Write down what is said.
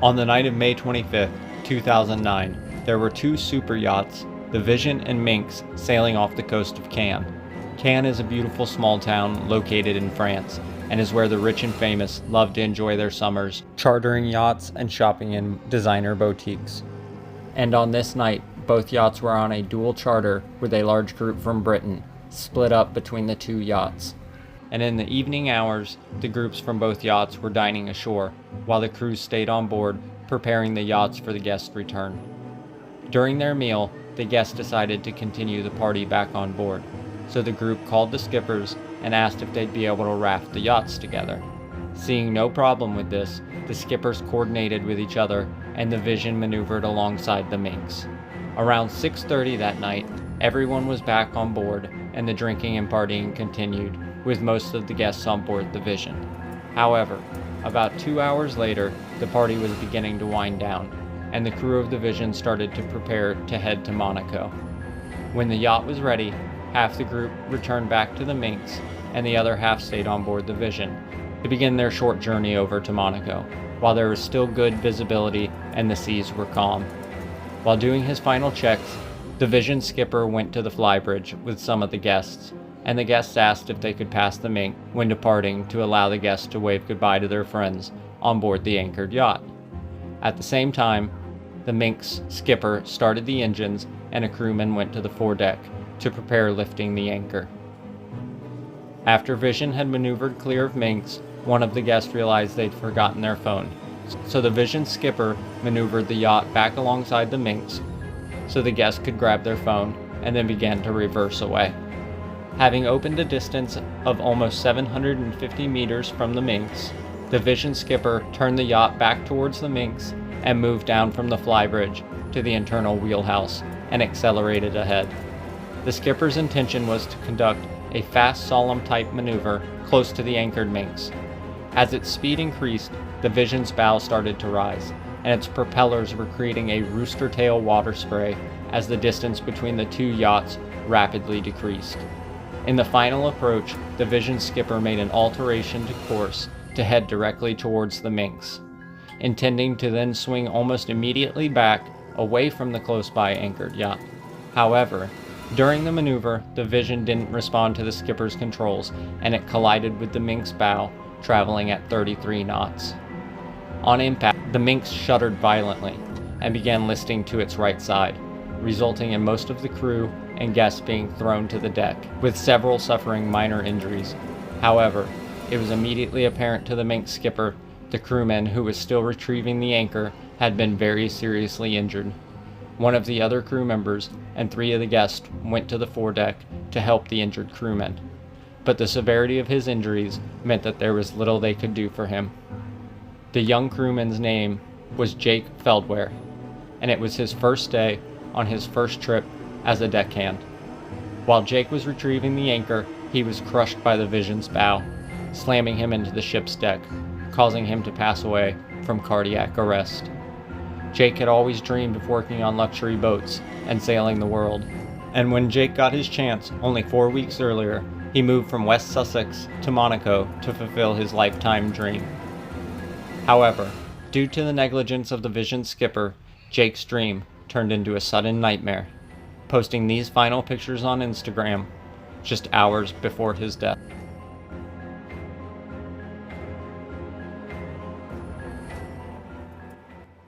On the night of May 25th, 2009, there were two super yachts, the Vision and Minx, sailing off the coast of Cannes. Cannes is a beautiful small town located in France, and is where the rich and famous love to enjoy their summers, chartering yachts and shopping in designer boutiques. And on this night, both yachts were on a dual charter with a large group from Britain, split up between the two yachts. And in the evening hours, the groups from both yachts were dining ashore, while the crews stayed on board, preparing the yachts for the guests' return. During their meal, the guests decided to continue the party back on board, so the group called the skippers and asked if they'd be able to raft the yachts together. Seeing no problem with this, the skippers coordinated with each other, and the Vision maneuvered alongside the Minx. Around 6:30 that night, everyone was back on board, and the drinking and partying continued, with most of the guests on board the Vision. However, about 2 hours later, the party was beginning to wind down, and the crew of the Vision started to prepare to head to Monaco. When the yacht was ready, half the group returned back to the Minx, and the other half stayed on board the Vision to begin their short journey over to Monaco, while there was still good visibility and the seas were calm. While doing his final checks, the Vision skipper went to the flybridge with some of the guests, and the guests asked if they could pass the Minx when departing to allow the guests to wave goodbye to their friends on board the anchored yacht. At the same time, the Minx skipper started the engines, and a crewman went to the foredeck to prepare lifting the anchor. After Vision had maneuvered clear of Minx, one of the guests realized they'd forgotten their phone, so the Vision skipper maneuvered the yacht back alongside the Minx so the guests could grab their phone, and then began to reverse away. Having opened a distance of almost 750 meters from the Minx, the Vision skipper turned the yacht back towards the Minx and moved down from the flybridge to the internal wheelhouse and accelerated ahead. The skipper's intention was to conduct a fast slalom type maneuver close to the anchored Minx. As its speed increased, the Vision's bow started to rise, and its propellers were creating a rooster tail water spray as the distance between the two yachts rapidly decreased. In the final approach, the Vision skipper made an alteration to course to head directly towards the Minx, intending to then swing almost immediately back away from the close-by anchored yacht. However, during the maneuver, the Vision didn't respond to the skipper's controls, and it collided with the Minx bow, traveling at 33 knots. On impact, the Minx shuddered violently and began listing to its right side, resulting in most of the crew and guests being thrown to the deck, with several suffering minor injuries. However, it was immediately apparent to the Minx skipper the crewman, who was still retrieving the anchor, had been very seriously injured. One of the other crew members and 3 of the guests went to the foredeck to help the injured crewman, but the severity of his injuries meant that there was little they could do for him. The young crewman's name was Jake Feldware, and it was his first day on his first trip as a deckhand. While Jake was retrieving the anchor, he was crushed by the Vision's bow, slamming him into the ship's deck, causing him to pass away from cardiac arrest. Jake had always dreamed of working on luxury boats and sailing the world, and when Jake got his chance only 4 weeks earlier, he moved from West Sussex to Monaco to fulfill his lifetime dream. However, due to the negligence of the Vision skipper, Jake's dream turned into a sudden nightmare, posting these final pictures on Instagram just hours before his death.